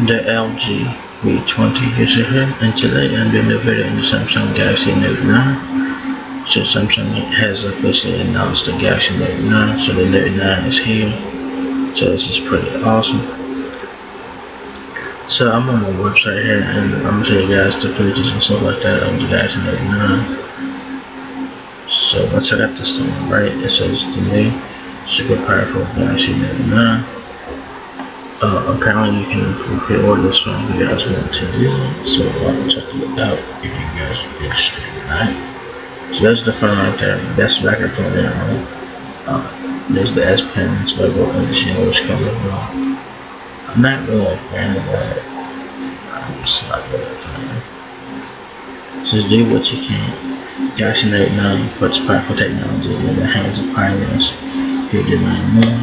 The LG V20 is here, and today I'm doing the video in the Samsung Galaxy Note 9. So Samsung has officially announced the Galaxy Note 9, so the Note 9 is here. So this is pretty awesome. So I'm on my website here, and I'm gonna show you guys the features and stuff like that of the Galaxy Note 9. So once I got this on right, it says the new super powerful Galaxy Note 9. Apparently you can pre-order this one if you guys want to do it, so check it out if you guys are interested in that. So that's the phone right there. That's the back of the phone there. There's the S Pen's logo and the which color. I'm not really a fan of that. I'm just not really a fan. Says do what you can. Galaxy Note 9 puts powerful technology in the hands of pioneers who demand more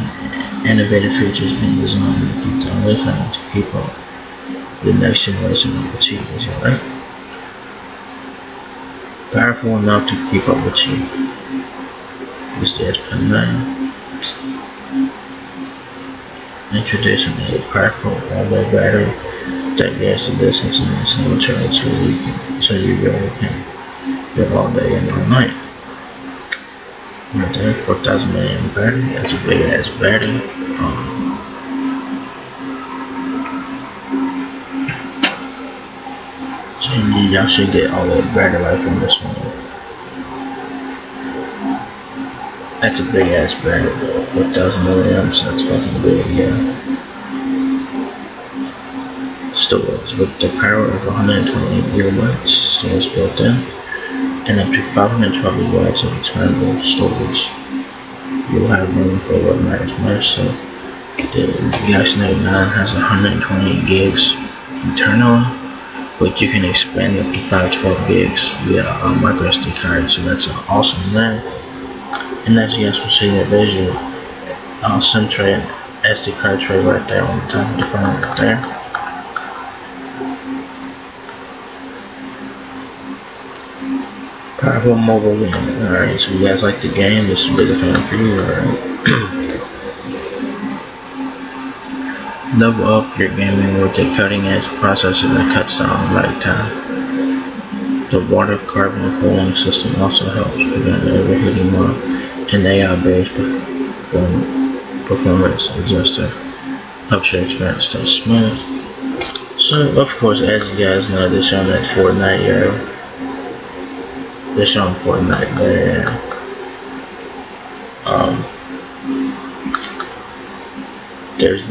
innovative features being designed to keep the only phone to keep up the next generation of achievers, right? Powerful enough to keep up with you. This is the S Pen 9. Introducing a powerful all-day battery that gets the distance in a single charge so you really can go all day and all night. Right there, 4,000 mAh battery. That's a big ass battery. So y'all should get all the battery life from this one. That's a big ass battery, 4,000 milliamps. That's fucking big, yeah. Storage with the power of 128 gigabytes storage built in, and up to 512 gigabytes of expandable storage. You'll have room for what matters most. So the Galaxy Note 9 has 128 gigs internal, but you can expand up to 512 gigs via a micro SD card. So that's an awesome thing. And as you guys can see, there's your SIM tray and SD card tray right there on the top of the phone right there. Powerful mobile game. Alright, so you guys like the game, this will be the phone for you, alright. Level up your gaming with a cutting edge processor that cuts down lag time. The water carbon cooling system also helps prevent overheating while an AI-based performance adjuster helps your experience stay smooth. So of course, as you guys know, they're showing that Fortnite, they're showing Fortnite there. There's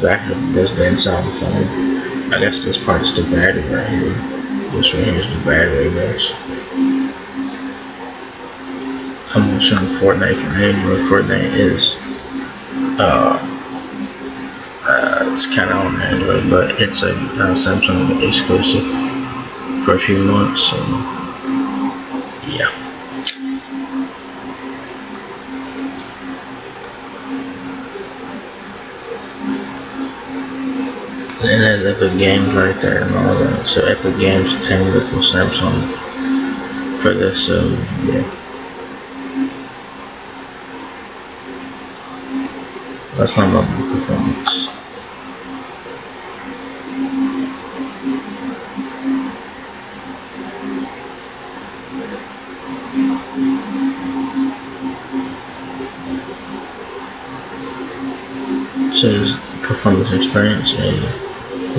the inside of the phone. I guess this part is the battery right here. This right here is the battery, guys. I'm showing Fortnite for Android. Fortnite is it's kind of on Android, but it's a Samsung exclusive for a few months. So yeah. And it has Epic Games right there and all that. So Epic Games teamed up with Samsung for this. So yeah. That's not my performance. Says performance experience, a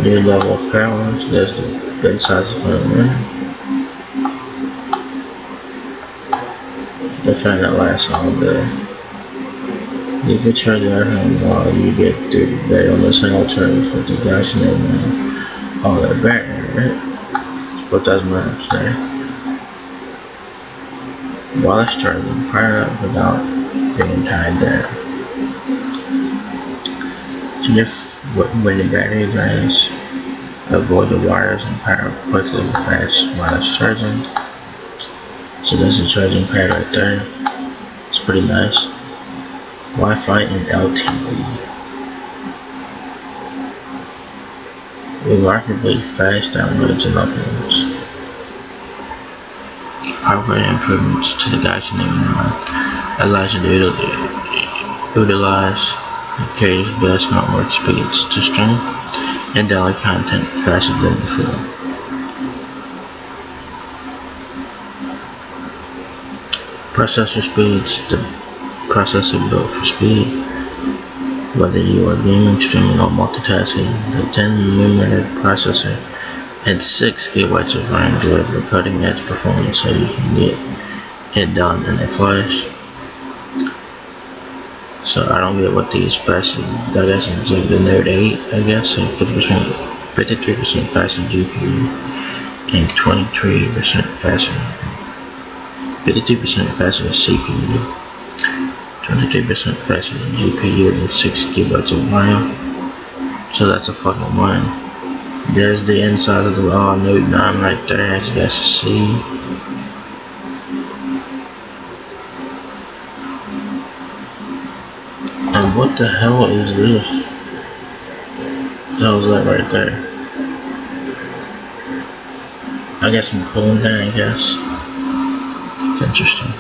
new level of power. There's the inside of the phone, right? The fan that lasts all day. You can charge it at home while you get through the day on a single charge with the Galaxy Note 9. All that battery, right? 4,000 mAh there. Wireless charging, fire up without being tied down. When the battery drains, avoid the wires and power quickly with fast wireless charging. So there's a charging pad right there. It's pretty nice. Wi-Fi and LTE. Remarkably fast downloads and uploads. Hardware improvements to the Galaxy Note 9 allows you to utilize the carrier's best network speeds to stream and download content faster than before. Processor speeds. The processor built for speed. Whether you are gaming, streaming, or multitasking, the 10mm processor and 6 GB of RAM deliver cutting-edge performance so you can get it done in a flash. So I don't get what these faster. I guess it's like the Note 8. I guess so 53% faster GPU and 23% faster. 52% faster CPU. 23% faster than GPU and 6 GB of RAM. So that's a fucking win. There's the inside of the Note9 right there, as you guys can see. And what the hell is this? That was that right there. I guess some cooling thing, I guess. It's interesting.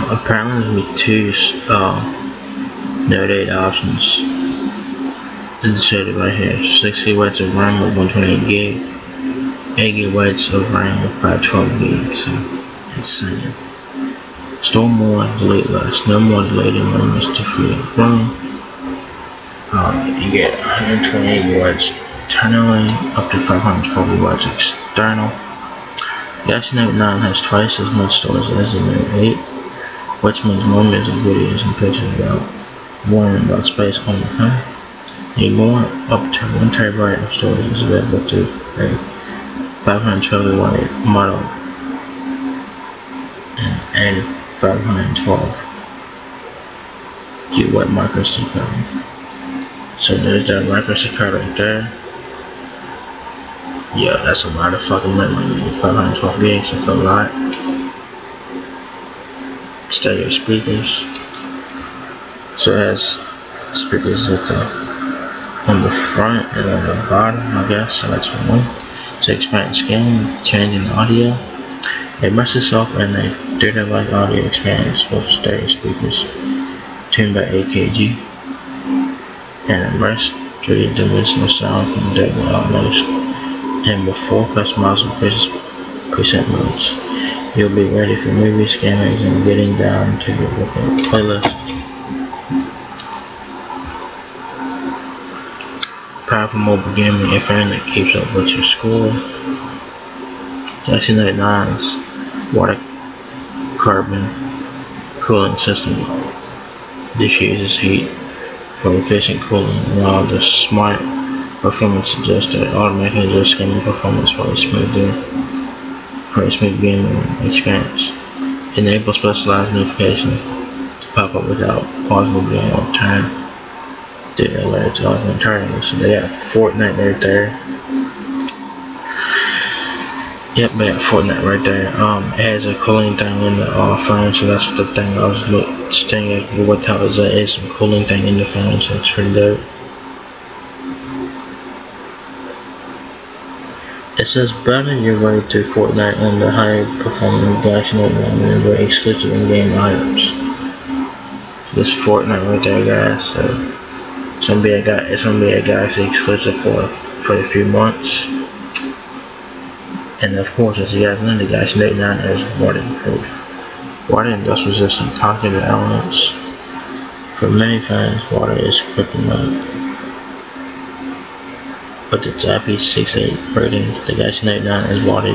Apparently there's be two Note 8 options. It's showed right here. 6 GB of RAM with 128 gig, 8 GB of RAM with 512 gig. So insane. Store more, delete less. No more deleting moments to free up RAM. You get 128 GB internally, up to 512 GB external. Galaxy Note 9 has twice as much storage as the Note 8, which means more music, videos, and pictures without worrying about space on the phone. Need more? Up to 1 TB of storage is available to a 512 GB model and a 512 GB micro SD card. So there's that micro SD card right there. Yeah, that's a lot of fucking memory. 512 gigs, that's a lot. Stereo speakers. So it has speakers on the front and on the bottom, I guess. So that's one. To expand skin, changing audio. A master software and a 3.5 audio experience with stereo speakers tuned by AKG and immersed 3-dimensional sound from Dolby Atmos. And with 4 customizable preset modes, you'll be ready for movies, gaming, and getting down to your workout playlist. Powerful mobile gaming internet that keeps up with your score. Galaxy Note 9's water carbon cooling system diffuses heat for efficient cooling, while the smart performance adjuster automatically adjusts gaming performance for a smooth gaming experience. Enable specialized notifications to pop up without pausing the game or turn the alerts off entirely. So they got Fortnite right there. Yep, they got Fortnite right there. It has a cooling thing in the phone, so that's the thing I was saying. What the hell is that? It's some cooling thing in the phone, so it's pretty dope. It says battle your way to Fortnite on the high-performing Galaxy Note 9 and enjoy exclusive in-game items. So this Fortnite right there, guys. So it's gonna be a Galaxy exclusive for a few months. And of course, as you guys know, the Galaxy Note 9 is waterproof. Water and dust resistant concrete elements. For many fans, water is kryptonite. With its IP68 rating, the Galaxy Note 9 is water,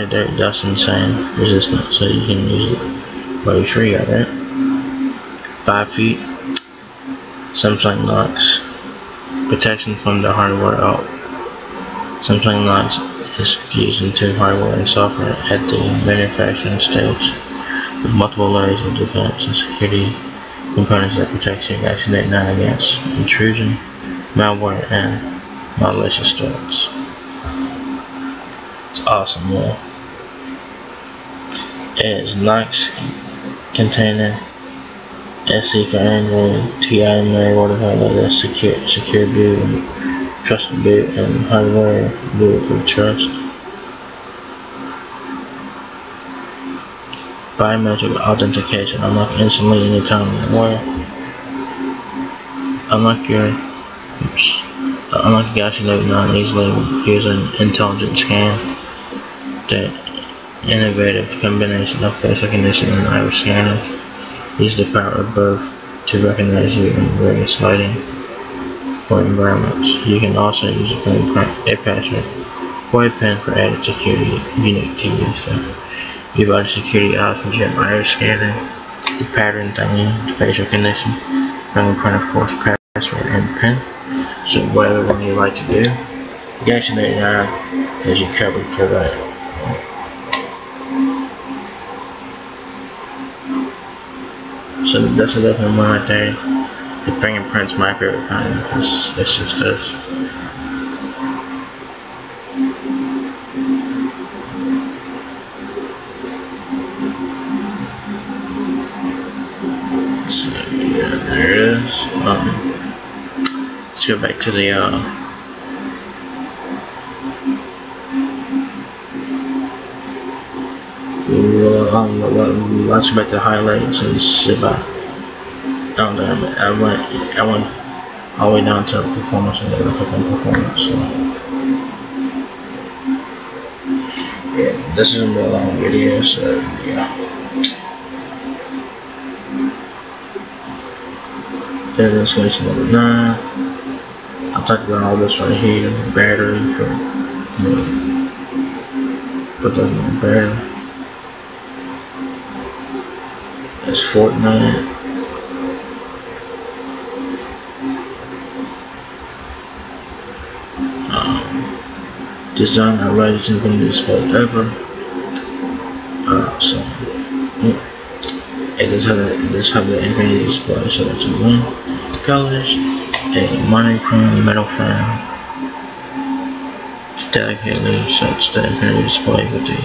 dirt, dust, and sand resistant, so you can use it while you're free, alright? 5 feet. Samsung locks. Protection from the hardware out. Samsung locks is fused into hardware and software at the manufacturing stage, with multiple layers of defense and security components that protect your Galaxy Note 9 against intrusion, malware, and malicious threats. It's awesome, man. It is Knox container, SE for Android, TI Mary waterfall, that's secure boot, and trusted boot, and hardware boot with trust. Biometric authentication. Unlock instantly anytime anywhere. Unlock your Galaxy Note9 easily using intelligent scan. The innovative combination of face recognition and iris scanners use the power of both to recognize you in various lighting or environments. You can also use a fingerprint, a password, or a PIN for added security unique to you. So you've added security options, you have iris scanner, the pattern thingy, the face recognition, fingerprint, of course, password, and PIN. So whatever one you like to do, Galaxy Note9 has you covered for that. So that's a little one right there. The fingerprint's my favorite thing because it's just this. So yeah, there it is. Let's go back to the let's go back to highlights and see about. I went all the way down to performance and then I click on performance. So yeah, this is gonna be a long video, so yeah. Then let's go to number 9. I'll talk about all this right here. Battery for the battery. That's Fortnite. Design our latest infinity display ever. So it does have the infinity display, so that's a win. Colors, a monochrome metal frame, delicately sets the infinity display with the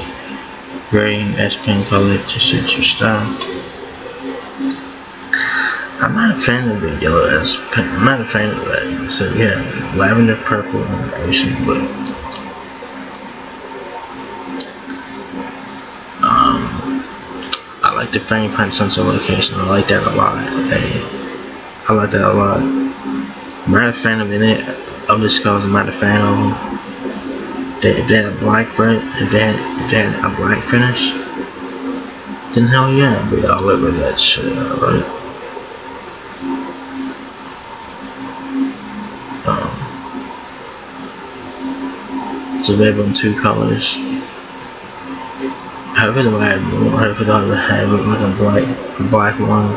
varying S Pen color to suit your style. I'm not a fan of the yellow S Pen. I'm not a fan of that. So yeah, lavender, purple, and ocean blue. I like the fingerprint sensor location. I like that a lot. I like that a lot. I'm not a fan of any of this colors. I'm not a fan of them. If they had a black fret, if they had a black finish, then hell yeah, I'd be all over that shit, right? So they have on 2 colors. However they add more, if it doesn't have it like a black one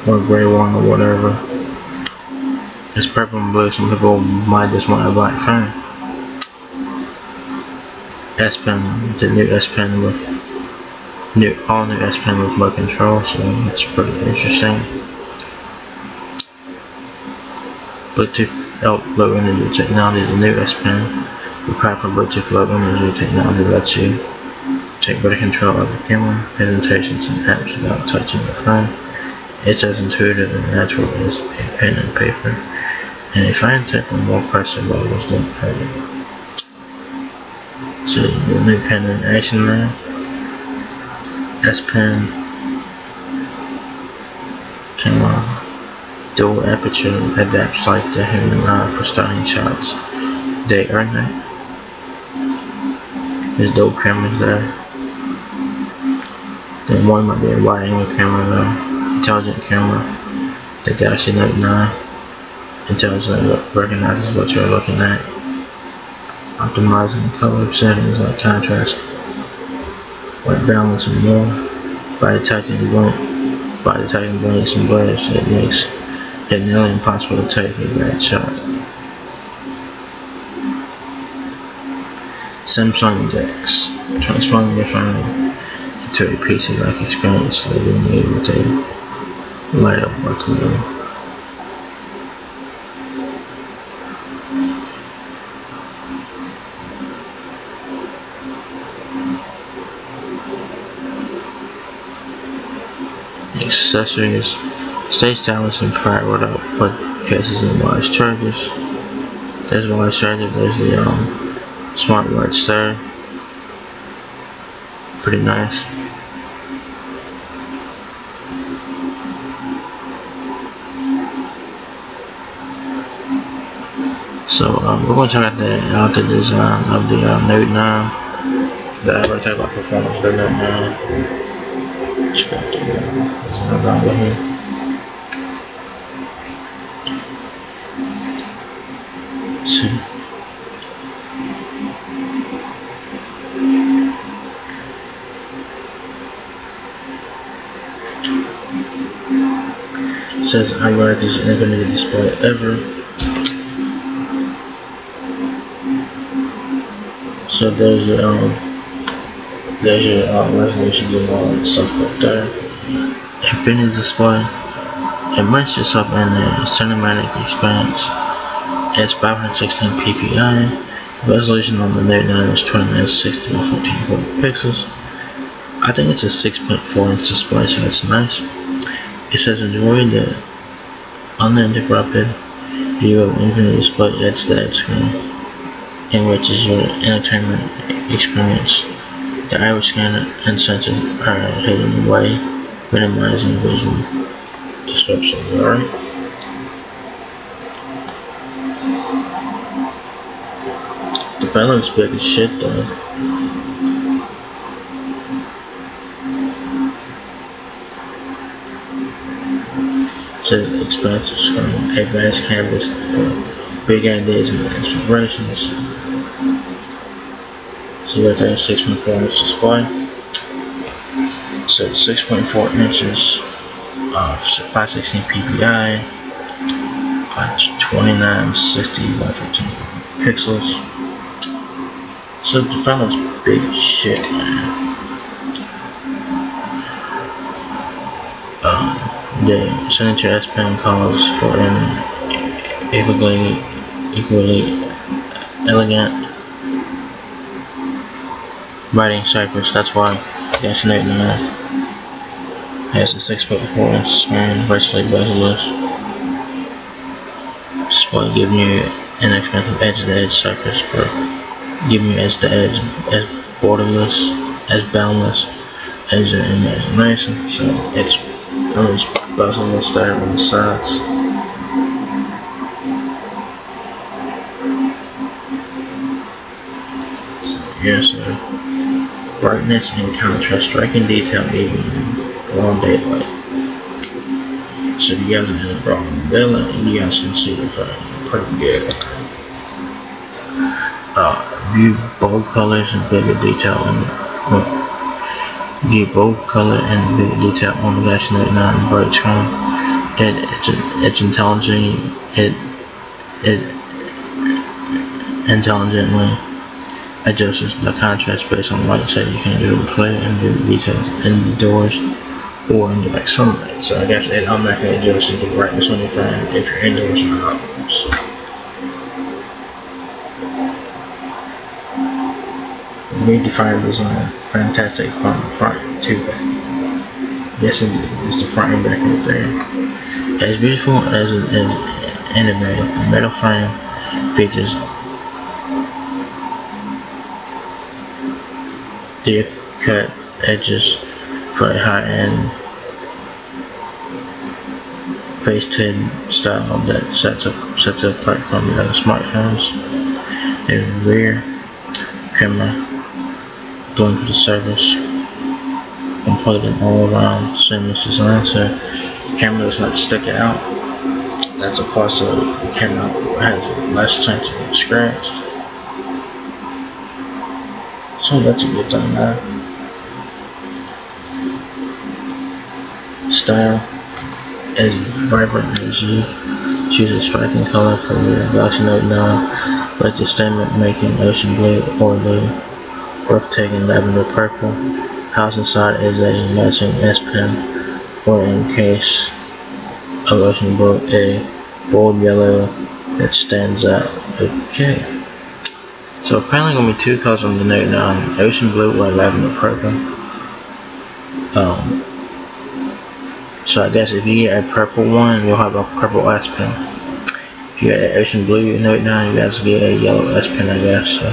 or a gray one or whatever. It's purple and blue. Some people might just want a black phone. S Pen, the new S Pen with all new S Pen with remote control, so that's pretty interesting. Bluetooth low energy technology, the new S Pen, the powerful Bluetooth low energy technology lets you take better control of the camera, presentations, and apps without touching the phone. It's as intuitive and natural as a pen and paper, and a fine tip and more impressive levels don't hurt it. So the new pen in action now. S Pen camera, dual aperture, adapts like the human eye for styling shots day or night. There's dual cameras there. Then one might be a wide angle camera though. Intelligent camera. The Galaxy Note9 intelligently recognizes what you're looking at. Optimizing color settings like contrast, white balance, and more. By detecting blanks and blurs, it makes it nearly impossible to take a bad shot. Samsung DeX, transforming your phone into a PC-like experience, leaving you with a light up workload. Accessories, stay stylish and proud with cases and wireless chargers. There's a wireless charger, there's the smart watch there. Pretty nice. So we're going to check out the design of the Note 9. The average talk about performance of the Note 9. Check out the design over here. See. It says I wear this infinite display ever. So there's your resolution and all that stuff up there. Infinity display. Immerse yourself in a cinematic experience. It's 516 ppi. Resolution on the Note 9 is 2960 by 1440 pixels. I think it's a 6.4-inch display, so that's nice. It says enjoy the uninterrupted view of infinite display edge-to-edge screen, enriches your entertainment experience. The average scanner and sensors are hidden away, minimizing visual disruption. Alright. The fan looks big as shit though. It says expansive screen, advanced canvas for big ideas and inspirations. So right there, 6.4-inch display. So 6.4 inches of 516 ppi, 2960 by 1540 pixels. So the phone looks big as shit, man. The signature S Pen calls for an equally elegant writing surface. That's why the Note 9 has a 6.4-inch screen, virtually bezel-less display, giving you an expensive edge-to-edge surface for giving you edge-to-edge as borderless, as boundless as your imagination. So it's bezel-less there on the sides. So yeah, so brightness and contrast, striking detail even in long daylight. So you guys are in the broad daylight, and you guys can see the phone pretty good. View bold colors and bigger detail on the Galaxy Note 9 bright screen. It's intelligently adjusts the contrast based on light, so you can do it clear and do the details indoors or in direct sunlight. So I guess it automatically adjusts the brightness on your phone if you're indoors or outdoors. Redefined design, fantastic front to back. Yes indeed, it's the front and back right there. As beautiful as it is innovative, the metal frame features deep cut edges for a high-end face-tuned style that sets apart from the other smartphones. The rear camera blend for the surface, completed all-around seamless design, so the camera does not stick out. That's a plus, so the camera has less chance of being scratched. So that's a good thing now. Style as vibrant as you choose a striking color for your Galaxy Note 9, like the statement making ocean blue or the breathtaking lavender purple. Housed inside is a matching S Pen, or in case of ocean blue, a bold yellow that stands out. Okay. So apparently gonna be two colors on the Note 9, ocean blue or lavender purple. So I guess if you get a purple one, you'll have a purple S Pen. If you get an ocean blue Note 9, you guys get a yellow S Pen, I guess. So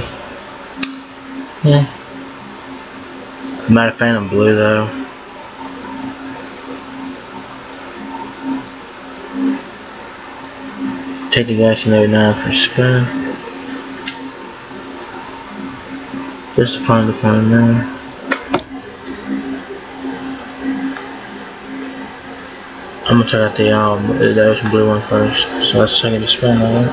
yeah. I'm not a fan of blue though. Take the Galaxy Note9 for a spin. Just to find the phone there. I'm gonna check out the ocean blue one first. So let's check the spin on it.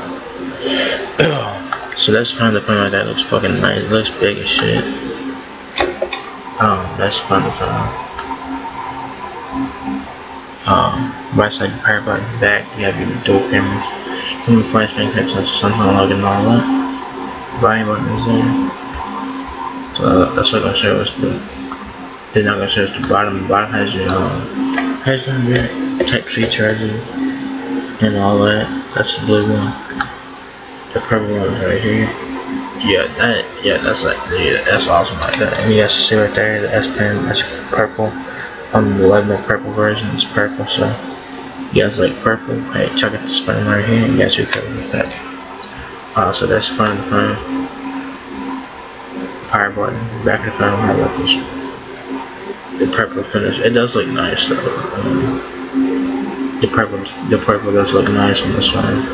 So that's kind of the phone like that. Looks fucking nice. It looks big as shit. That's fun to find. Right side power button, back, you have your dual cameras. Some of the flash fingerprint sensors, somehow logging and all that. Volume button is there. So that's not gonna show us they're not gonna show us the bottom. The bottom has your headphone jack, Type-C charger, and all that. That's the blue one. The purple one is right here. That's awesome like that. And you guys can see right there the S Pen, that's purple. On the Lightning purple version, it's purple, so you guys like purple. Hey, check out the spine right here, you guys will cover with that. So that's the front of the phone. Power button, back of the phone, how about this? The purple finish. It does look nice though. The purple does look nice on this phone.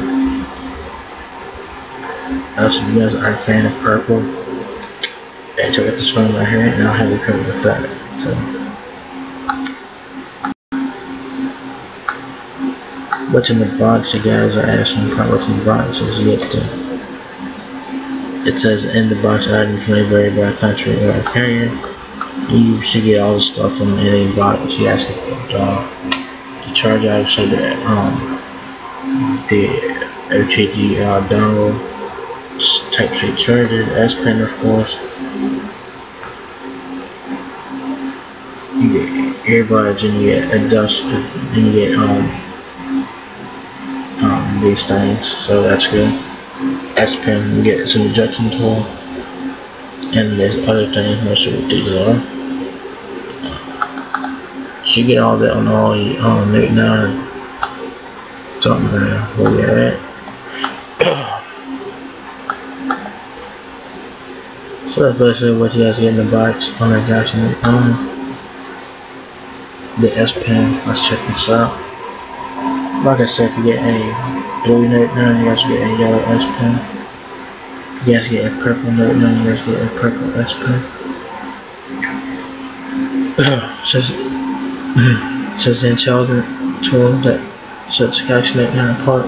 So you guys are a fan of purple, and check out this phone right here, and I'll have you covered with that. So. What's in the box? You guys are asking what's in the box. Is you get it says in the box items may vary by country or carrier. You should get all the stuff in any box. You guys can put the charger out, so the OTG dongle, Type-C charger, the S Pen of course. You get earbuds and you get a dust and you get these things, so that's good. S Pen, you get some ejection tool, and there's other things. Not sure what these are. So you get all that on all your Note9. Something there where we're at. So that's basically what you guys get in the box on that Galaxy Note9. The S Pen. Let's check this out. Like I said, if you get a blue Note9, you guys get a yellow S Pen. You guys get a purple Note9, you guys get a purple S Pen. It says the intelligent tool that sets the Galaxy Note9 apart.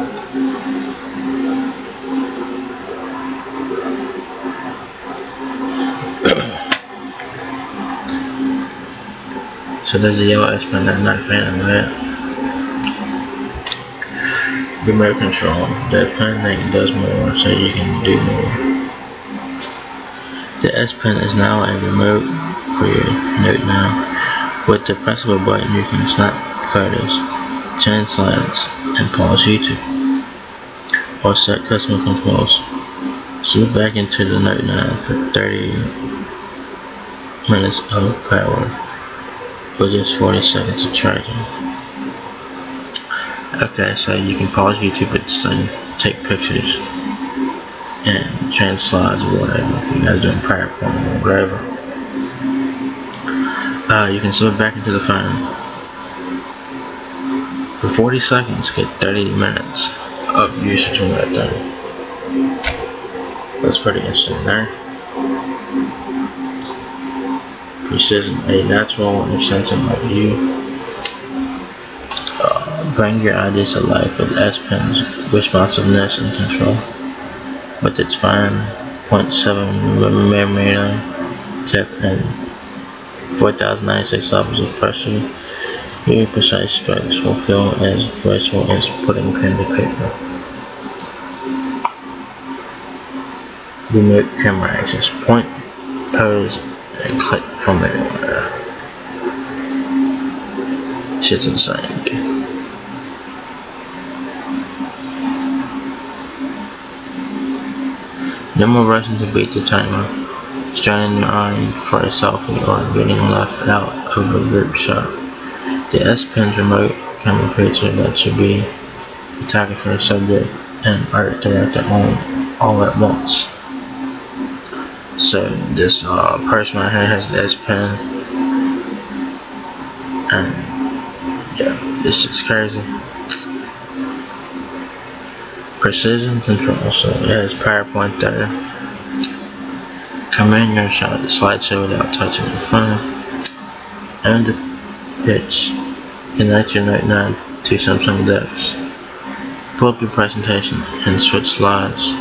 So there's a yellow S Pen. I'm not a fan of that. Remote control. The pen thing does more, so you can do more. The S Pen is now a remote for your Note9. With the pressable button, you can snap photos, change slides, and pause YouTube, or set custom controls. Switch back into the Note9 for 30 minutes of power, with just 40 seconds of charging. Okay, so you can pause YouTube with this thing, take pictures, and change slides or whatever. If you guys doing PowerPoint or whatever. You can switch back into the phone. For 40 seconds, get 30 minutes of usage on that thing. That's pretty interesting there. Precision, a natural and sensitive like you. Bring your ideas to life with S Pen's responsiveness and control. With its fine 0.7mm tip and 4,096 levels of pressure, your precise strokes will feel as graceful as putting pen to paper. Remote camera access. Point, pose, and click from anywhere. Shit's insane. No more rushing to beat the timer, straining your arm for a selfie, or getting left out of a group shot. The S Pen's remote camera feature lets you be photographer, subject, and art director all at once. So this person right here has the S Pen, and yeah, this shit's crazy. precision control, so it has PowerPoint there. Command your slideshow without touching the phone. And the pitch. Connect your Note9 to Samsung decks. Pull up your presentation and switch slides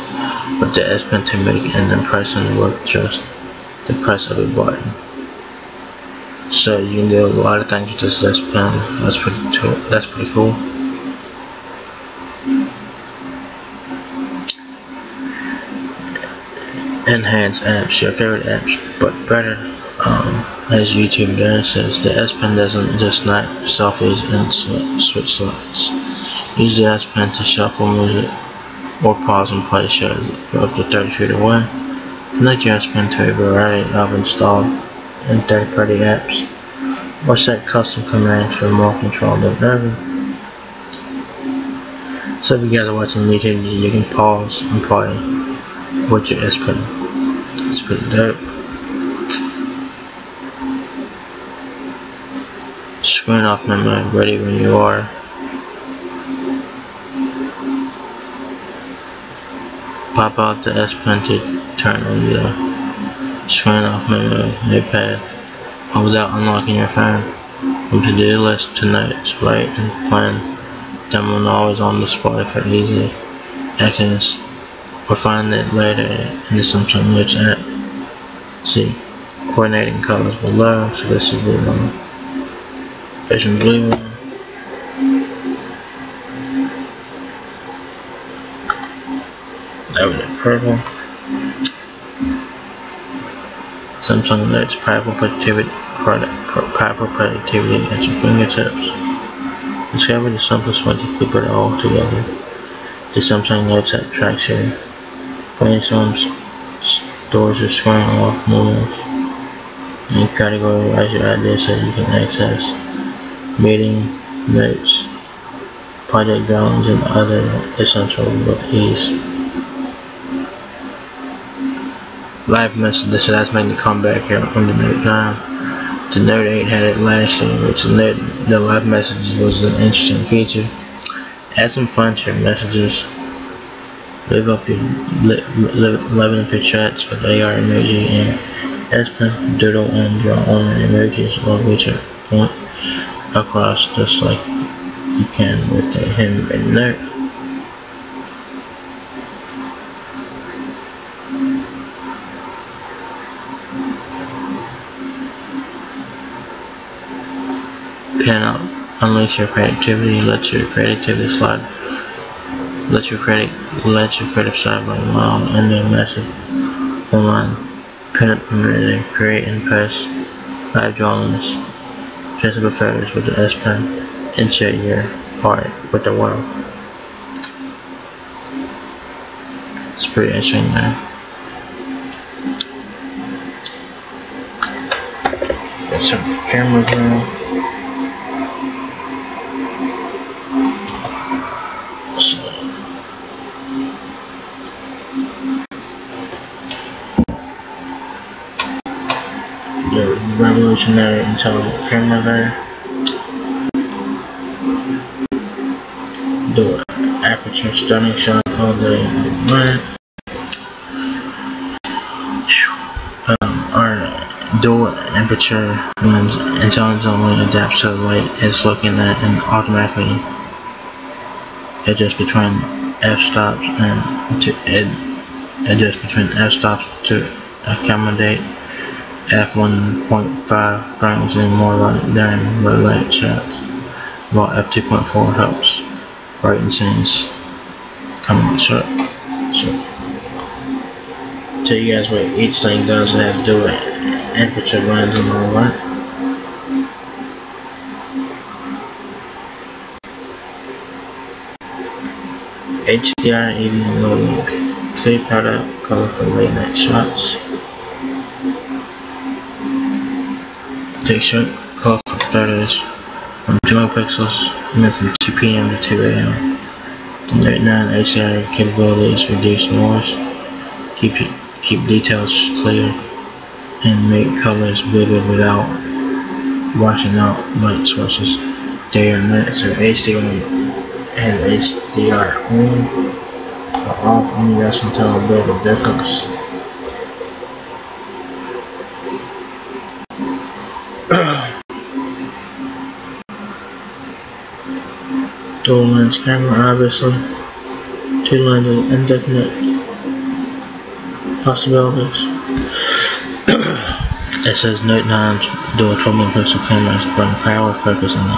with the S Pen to make an impression work just the press of a button. So you can do a lot of things with this S Pen. That's pretty cool. Enhance apps, your favorite apps, but better. As YouTube there says, the S Pen doesn't just snap selfies and switch slides. Use the S Pen to shuffle music or pause and play shows for up to 30 feet away. Connect your S Pen to a variety of installed and third-party apps, or set custom commands for more control than ever. So if you guys are watching YouTube, you can pause and play with your S Pen. It's pretty dope. Screen off memo, ready when you are. Pop out the S Pen to turn on the screen off memo notepad without unlocking your phone. From to-do list to notes, write and plan them when always on display for easy access, or find it later in the Samsung Notes app. See coordinating colors below. So this is the one. Vision blue one. Over the purple. Samsung Notes powerful productivity at your fingertips. Discover the simplest way to keep it all together. The Samsung Notes app tracks your brainstorms, stores your screen off moves, and categorize your ideas so you can access meeting notes, project drawings, and other essentials with ease. Live messages, so that's making a comeback here on the Note 9. The Note 8 had it last year, which the live messages was an interesting feature. Add some fun to your messages. Liven up your chats with AR emoji and S Pen, doodle and draw on emojis or reach a point across just like you can with the handwritten note. Pen out, unleash your creativity, let your creativity slide, let your creative side run wild and then massive online. Pin up community, create and post live drawings, traceable photos with the S Pen, and share your art with the world. It's pretty interesting there. Got some cameras now. The revolutionary intelligent camera there. Do aperture stunning shot all day and night. Our dual aperture lens intelligently adapts to the light it's looking at and automatically adjusts between f-stops to accommodate f1.5 frames and more light during low light shots, while f2.4 helps brighten scenes coming short. So tell you guys what each thing does. It has to do with aperture lens and all that. HDR, EV, and low clear product, color for late night shots. Take short colorful photos from 2 megapixels, meant from 2 p.m. to 2 a.m. The Note 9 HDR capabilities reduce noise, keep details clear, and make colors vivid without washing out light sources day or night. So HDR and HDR on. or off, and you guys can tell a bit of a difference. Dual lens camera, obviously. 2 lenses, indefinite possibilities. It says Note9's dual 12 megapixel cameras bring power, focus, and a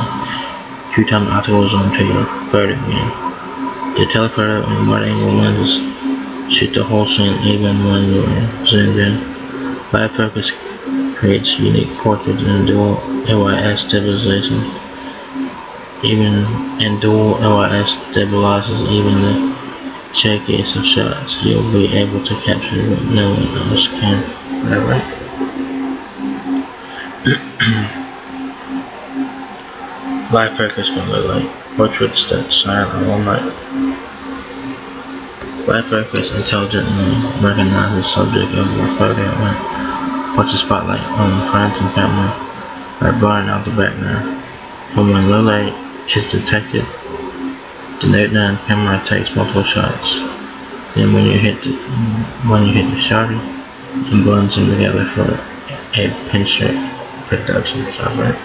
2-time optical zoom to your photo view. The telephoto and wide-angle lenses shoot the whole scene even when you're zoomed in. Live focus creates unique portraits in dual LYS stabilization. Even in dual LYS stabilizes even the shakiest of shots. You'll be able to capture what no one else can. Alright. Live focus from the light. Portraits that shine all night. Live focus intelligently recognizes the subject of your photo and puts a spotlight on the front and camera by blurring out the background. And when low light is detected, the Note9 camera takes multiple shots. Then when you hit the shutter, it blends them together for a pinch-strip production. Alright.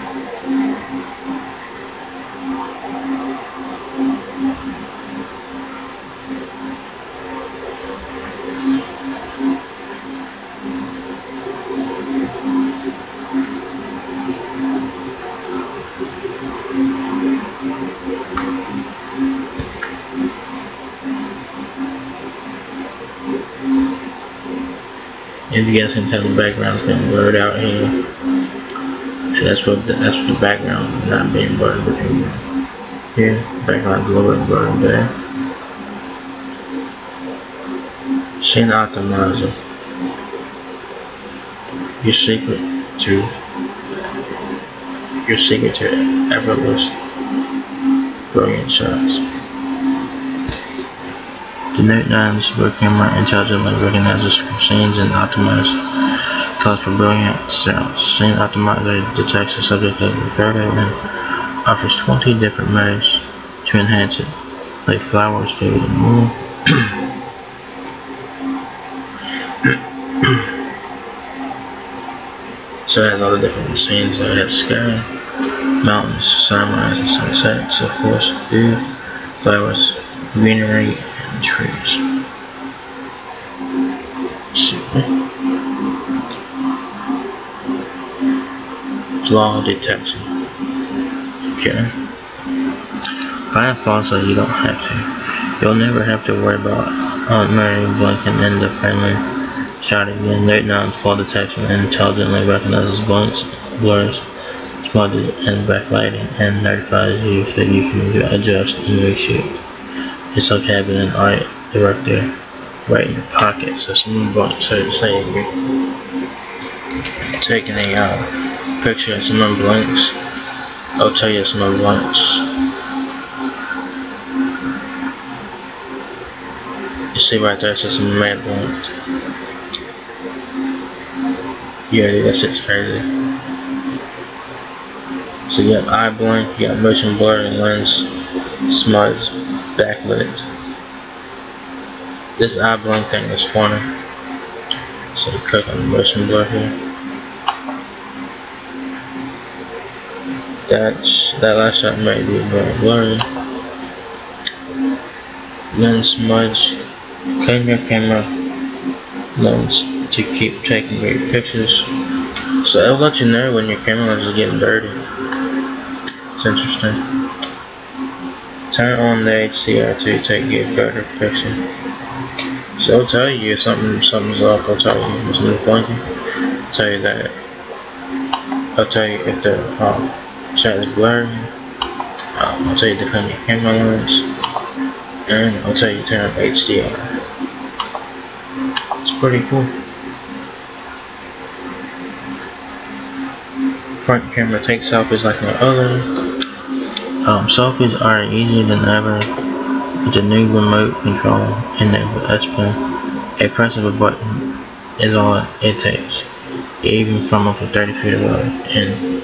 If you guys can tell, the background's been blurred out here. So that's for the background not being blurred between here. Background's a little bit blurred there. Scene optimizer. Your secret to effortless, brilliant shots. The Note9's rear camera intelligently recognizes scenes and optimizes colors for brilliant sounds. Scene Optimizer detects the subject of your photo and offers 20 different modes to enhance it, like flowers, food, and more. So it has all the different scenes. It has sky, mountains, sunrise, and sunsets, of course, food, flowers, greenery, and trees. Flaw detection. Okay. Find flaws so you don't have to. You'll never have to worry about Aunt Mary blinking in the family shot again. Note9's flaw detection intelligently recognizes blinks, blurs, smudges, and backlighting, and notifies you so you can adjust and reshoot. It's like having an art director right in your pocket. So someone blinks, so say you're taking a picture and someone blinks, I'll tell you someone blinks. You see right there, it says someone may have blinked. Yeah, dude, that shit's crazy. So you got eye blink, you got motion blur, and lens smudge, backlit. This eye blink thing is funny. So you click on the motion blur here. That last shot may be very blurry. Lens smudge. Clean your camera lens to keep taking great pictures. So it'll let you know when your camera lens is getting dirty. It's interesting. Turn on the HDR to take a better picture. So it'll tell you if something's up. It'll tell you if something's blinking. It'll tell you that. I'll tell you if the shot is blurry. I'll tell you to clean your camera lens, and I'll tell you to turn up HDR. It's pretty cool. Front camera takes selfies like no other. Selfies are easier than ever with the new remote control enabled S Pen. A press of a button is all it takes, even from up to 30 feet away. And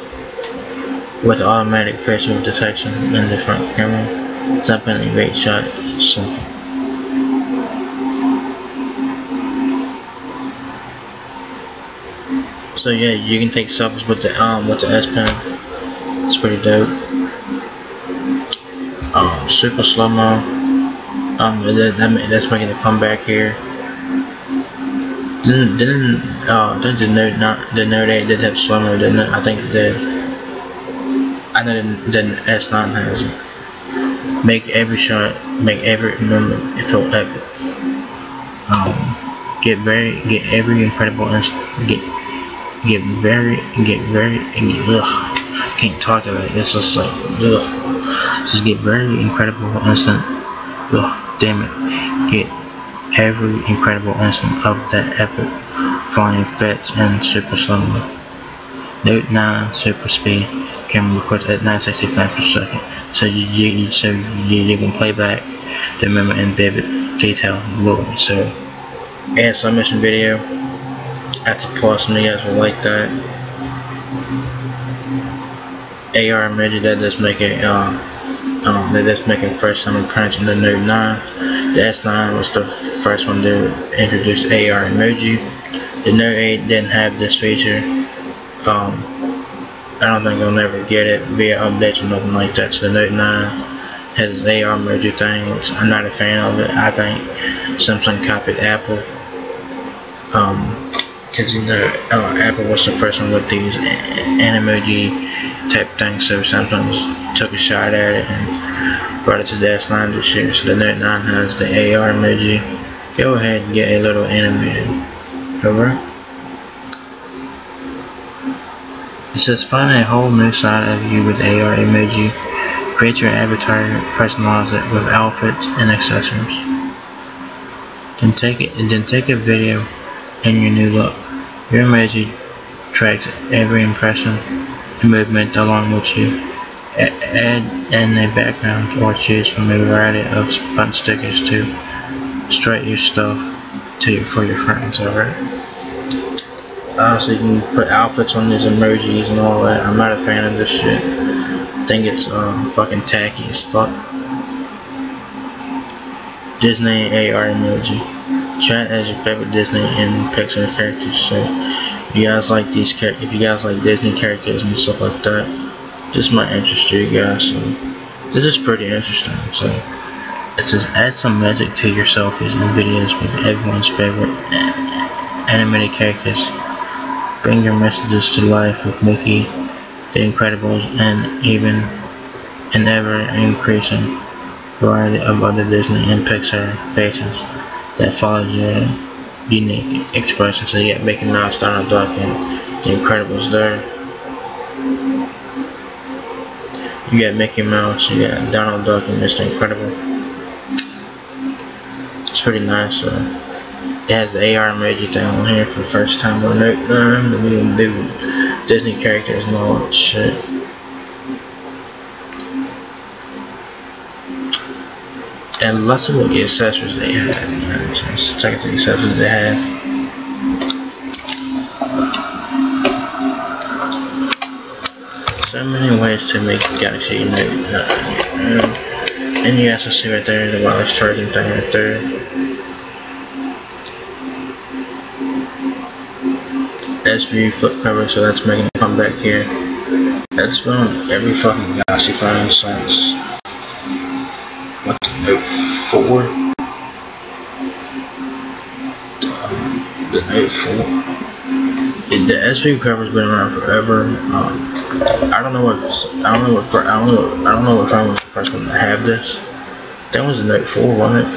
with automatic facial detection in the front camera, snapping a great shot is simple. Also, yeah, you can take selfies with the S Pen. It's pretty dope. Super slow mo. That's making a comeback here. Didn't the Note 8 did have slow mo, didn't it? I think it did. I know the S9 has it. Make every shot, make every moment feel epic. Get every incredible can't talk to that. It's just like just get very incredible instant. Damn it. Get every incredible instant of that epic flying effects and super slow mo. Note 9 super speed camera records at 960 frames per second, so you can play back the moment in vivid detail glory. So yeah, slow motion video. That's a plus, and you guys will like that. AR emoji that does make it first time appearance in the Note 9. The S9 was the first one to introduce AR emoji. The Note 8 didn't have this feature. I don't think they'll never get it via updates or nothing like that. So the Note 9 has this AR emoji thing, which I'm not a fan of it. I think Samsung copied Apple. Because Apple was the first one with these Animoji type things, so Samsung took a shot at it and brought it to the S9 this year. So the Note 9 has the AR emoji. Go ahead and get a little animated. Alright. It says find a whole new side of you with AR emoji. Create your avatar, personalize it with outfits and accessories. Then take a video in your new look. Your emoji tracks every impression and movement along with you. Add in a background or choose from a variety of fun stickers to straight your stuff for your friends. Alright. So you can put outfits on these emojis and all that. I'm not a fan of this shit. I think it's fucking tacky as fuck. Disney AR emoji. Chat as your favorite Disney and Pixar characters. So if you guys like Disney characters and stuff like that, this might interest you guys. So this is pretty interesting. So it says add some magic to your selfies and videos with everyone's favorite animated characters. Bring your messages to life with Mickey, The Incredibles, and even an ever-increasing variety of other Disney and Pixar faces that follows your unique expression. So you got Mickey Mouse, Donald Duck, and The Incredibles there. You got Mickey Mouse, you got Donald Duck, and Mr. Incredible. It's pretty nice. It has the AR emoji thing on here for the first time on Note 9. We can do Disney characters and all that shit. And let's look at the accessories they have. Let's check out the accessories they have. So many ways to make Galaxy Note 9. And you guys can see right there the wireless charging thing right there. S-View flip cover, so that's making a comeback here. That's been on every fucking Galaxy phone since what, the Note 4? The Note 4. The S-View cover's been around forever. I don't know what phone was the first one to have this. That was the Note 4, wasn't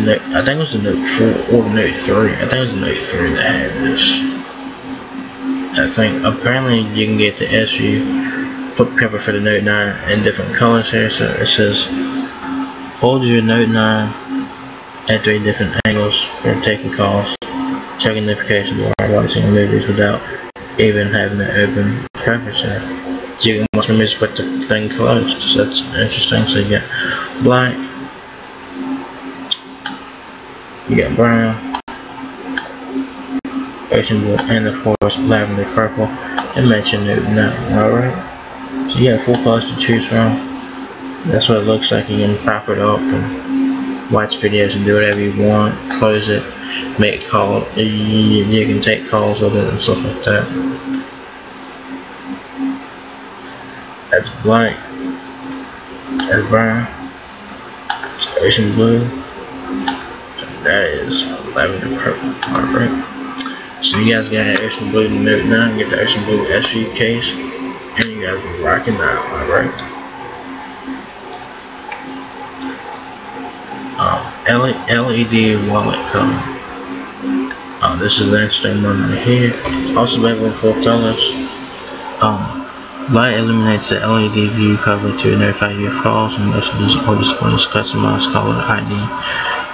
it? I think it was the Note 4 or the Note 3. I think it was the Note 3 that had this. I think apparently you can get the S-View flip cover for the Note 9 in different colors here. So it says hold your Note 9 at 3 different angles for taking calls, checking notifications, or watching movies without even having to open cover. So you can watch movies with the thing closed. So that's interesting. So you got black. You got brown, ocean blue, and of course lavender purple, and mention Note 9. Alright, so you got 4 colors to choose from. That's what it looks like. You can prop it up and watch videos and do whatever you want. Close it. make calls. You can take calls with it and stuff like that. That's black. That's brown. It's ocean blue. So that is lavender purple. Alright. So you guys got an ocean blue Note 9, get the ocean blue SU case, and you guys be rocking out. Alright. LED wallet color. This is the interesting one right here. Also available in 4 colors. Light illuminates the LED view cover to notify you of calls and messages or displays customized caller ID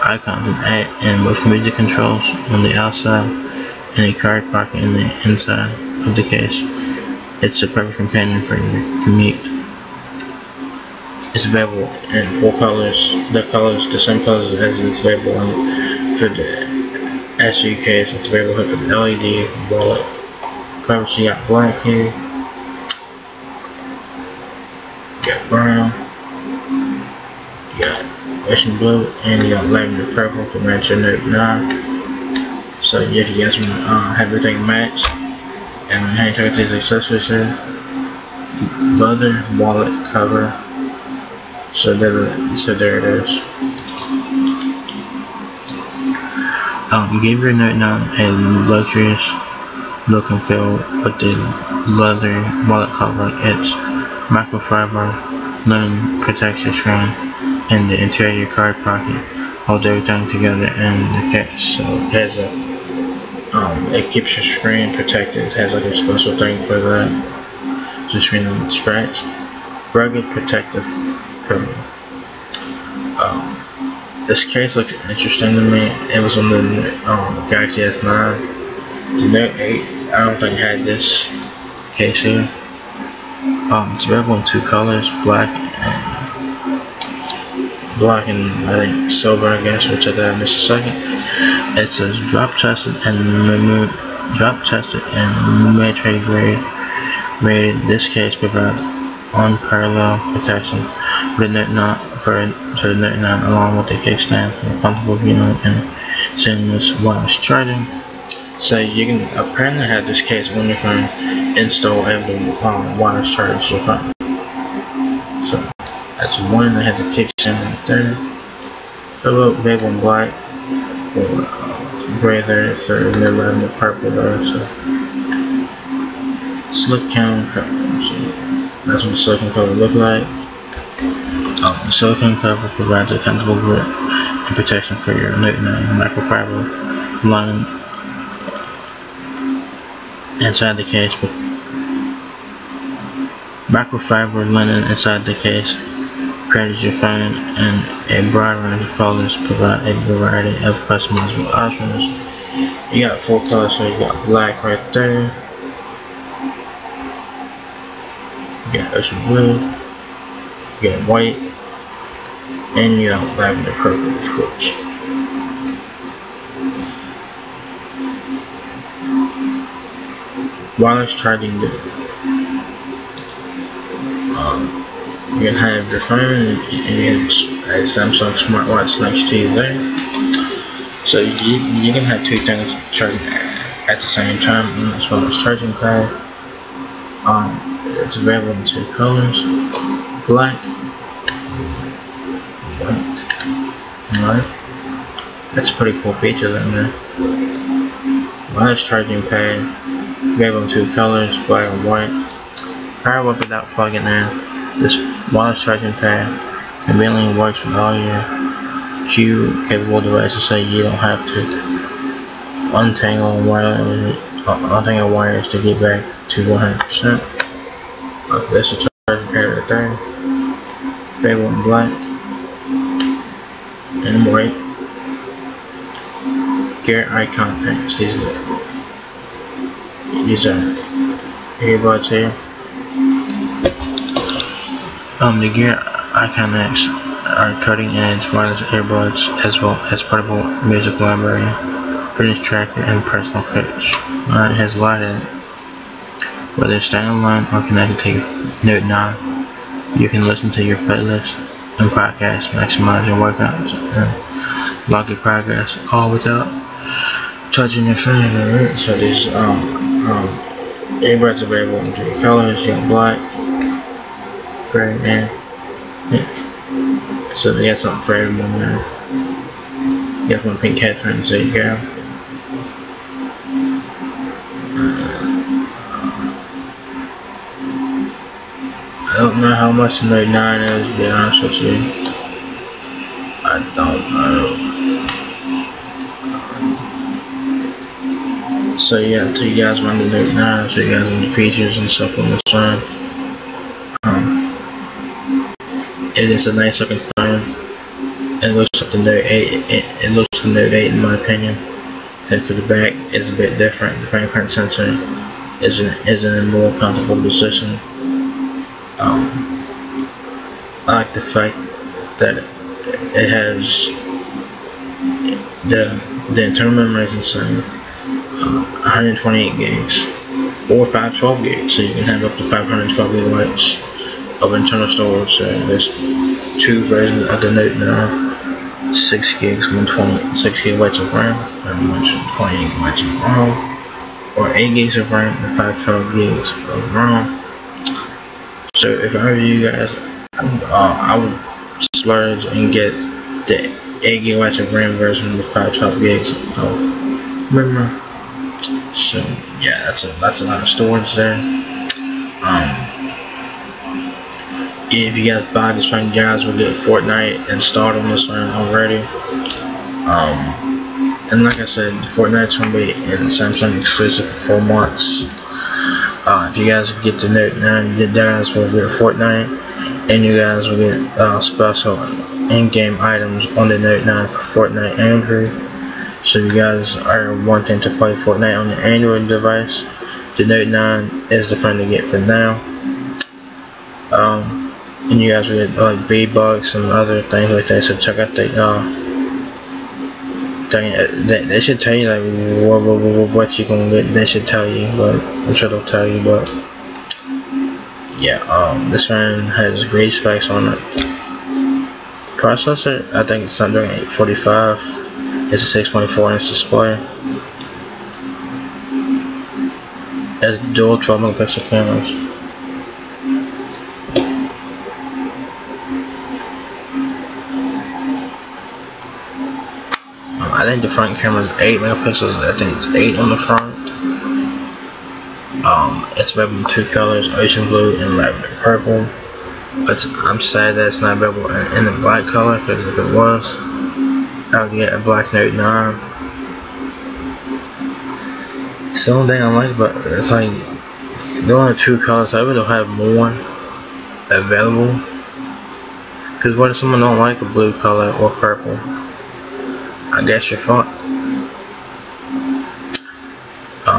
icons and with music controls on the outside and a card pocket in the inside of the case. It's a perfect companion for your commute. It's available in 4 colors. The same colors as it's available for the SU case. It's available for the LED wallet cover. So you got black here, you got brown, you got ocean blue, and you got lavender purple to match your Note 9. So if you guys want to have everything matched and hang with these accessories here, leather wallet cover. So there it is. You gave your Note 9 a luxurious look and feel with the leather wallet cover. Its microfiber linen protects your screen and the interior card pocket holds everything together in the case. So it has it keeps your screen protected. It has like a special thing for that. So the screen doesn't scratch. Rugged protective cover. This case looks interesting to me. It was on the Galaxy S9. The Note 8, I don't think had this case here. It's available in 2 colors, black and I think silver, I guess. We'll check that out in just a second. It says drop tested and military grade rated. This case provides unparalleled protection for the Note 9 along with the kickstand for comfortable viewing and seamless wireless charging. So you can apparently have this case on your phone install able wireless charge your phone. So that's one that has a kickstand right there. Available in black or gray there, so they're lavender purple there. So silicone cover. So that's what the silicone cover look like. The silicone cover provides a comfortable grip and protection for your Note 9 microfiber lining inside the case. Microfiber linen inside the case cradles your phone, and a broad range of colors provide a variety of customizable options. You got 4 colors, so you got black right there. You got ocean blue. You got white, and you got lavender purple, of course. Wireless charging loop. You can have your phone and a Samsung smartwatch next to you there. So you can have 2 things charging at the same time, as well as charging pad. It's available in 2 colors. Black, white. Alright, that's a pretty cool feature there. Wireless charging pad, available in 2 colors, black and white. Power up without plugging in. This wireless charging pad conveniently works with all your Q capable devices, so you don't have to untangle wires to get back to 100%. That's a charging pad right there. Available in black and white. Gear icon packs. These are earbuds here. The Gear Icon X are cutting-edge wireless earbuds as well as portable music library, fitness tracker, and personal coach. It has a lot in it. Whether standalone or connected to your Note 9, you can listen to your playlist and podcasts, maximize your workouts, and log your progress, all without Charging your phone, alright? So these earbuds available in 3 colors. You got black, gray, and pink. So they got something for everyone there. You got one pink headphones, there you go. I don't know how much the Note9 is, to be honest with you. I don't know. So yeah, I'll tell you guys about the Note9, show you guys on the features and stuff on this phone. It is a nice looking phone. It looks like the Note 8. It looks like the Note 8 in my opinion. And for the back, it's a bit different. The fingerprint sensor is in a more comfortable position. I like the fact that it has the internal memory is insane. 128 gigs or 512 gigs, so you can have up to 512 gigabytes of internal storage. So there's 2 versions of the Note9. 6 gigs, 6 gigabytes of RAM, and 128 gigabytes of ROM, or 8 gigs of RAM and 512 gigs of ROM. So if I were you guys, I would splurge and get the 8 gigabytes of RAM version with 512 gigs of memory. So yeah, that's a lot of storage there. If you guys buy this phone, you guys will get Fortnite installed on this phone already. And like I said, Fortnite's gonna be in Samsung exclusive for 4 months. If you guys get the Note9, you guys will get Fortnite, and you guys will get special in-game items on the Note9 for Fortnite Android. So if you guys are wanting to play Fortnite on the Android device, the Note9 is the phone to get for now. And you guys will get like V-Bucks and other things like that. So check out the thing. They should tell you like what you can get. They should tell you, but I'm sure they'll tell you. But yeah, this phone has great specs on it. Processor, I think it's Snapdragon 845. It's a 6.4-inch display. It has dual 12-megapixel cameras. I think the front camera is 8 megapixels. I think it's 8 on the front. It's available in 2 colors, ocean blue and lavender purple. I'm sad that it's not available in the black color, because if it was, I would get a black Note9. It's the only thing I like, but it's like there are 2 colors. I would have more available. Because what if someone don't like a blue color or purple? I guess you're fucked.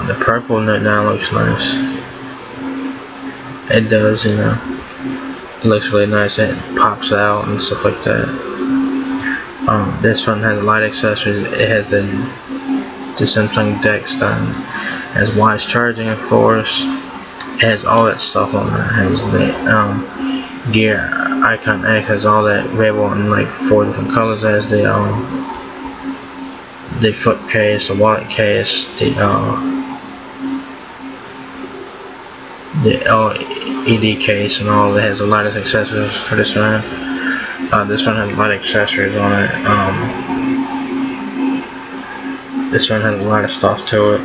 The purple Note9 looks nice. It does, you know. It looks really nice. It pops out and stuff like that. This one has light accessories. It has the Samsung Dex thing. It has wireless charging, of course. It has all that stuff on there. It has the gear icon X, has all that available in like 4 different colors. It has the flip case, the wallet case, the LED case, and all that. Has a lot of accessories for this one. This one has a lot of accessories on it. This one has a lot of stuff to it.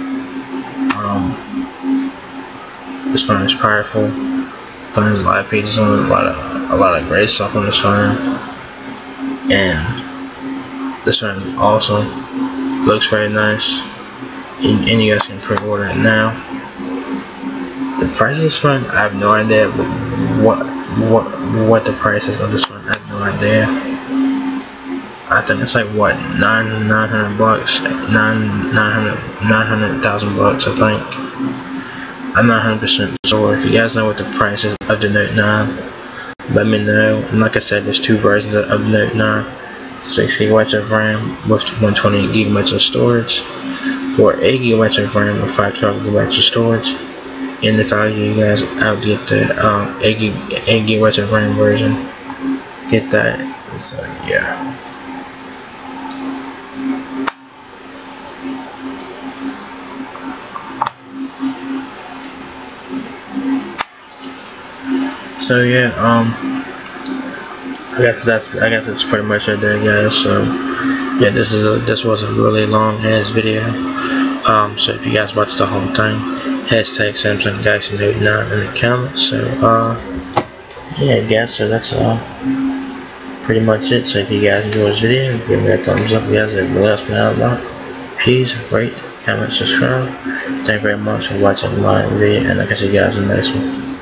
This phone is powerful. This phone has a lot of features on it, a lot of great stuff on this phone. And this one is awesome. Looks very nice, and you guys can pre-order it now. The price of this one, I have no idea, but what the price is of this one, I have no idea. I think it's like what, 900 bucks, 900,000 bucks, I think. I'm not 100% sure. If you guys know what the price is of the Note9, let me know. And like I said, there's 2 versions of the Note9. 6 gigabytes of RAM with 128 gigabytes of storage, or 8 gigabytes of RAM with 512 gigabytes of storage. And if I were you guys, I would get the 8 gigabytes of RAM version. Get that. So yeah. So yeah, I guess that's pretty much it there, guys. So yeah, this was a really long ass video. So if you guys watched the whole thing, hashtag Samsung Galaxy Note 9 in the comments. So yeah, guys. So that's pretty much it. So if you guys enjoyed this video, give me a thumbs up. You guys, it really helps me out a lot. Please rate, comment, subscribe. Thank you very much for watching my video, and I'll catch you guys in the next one.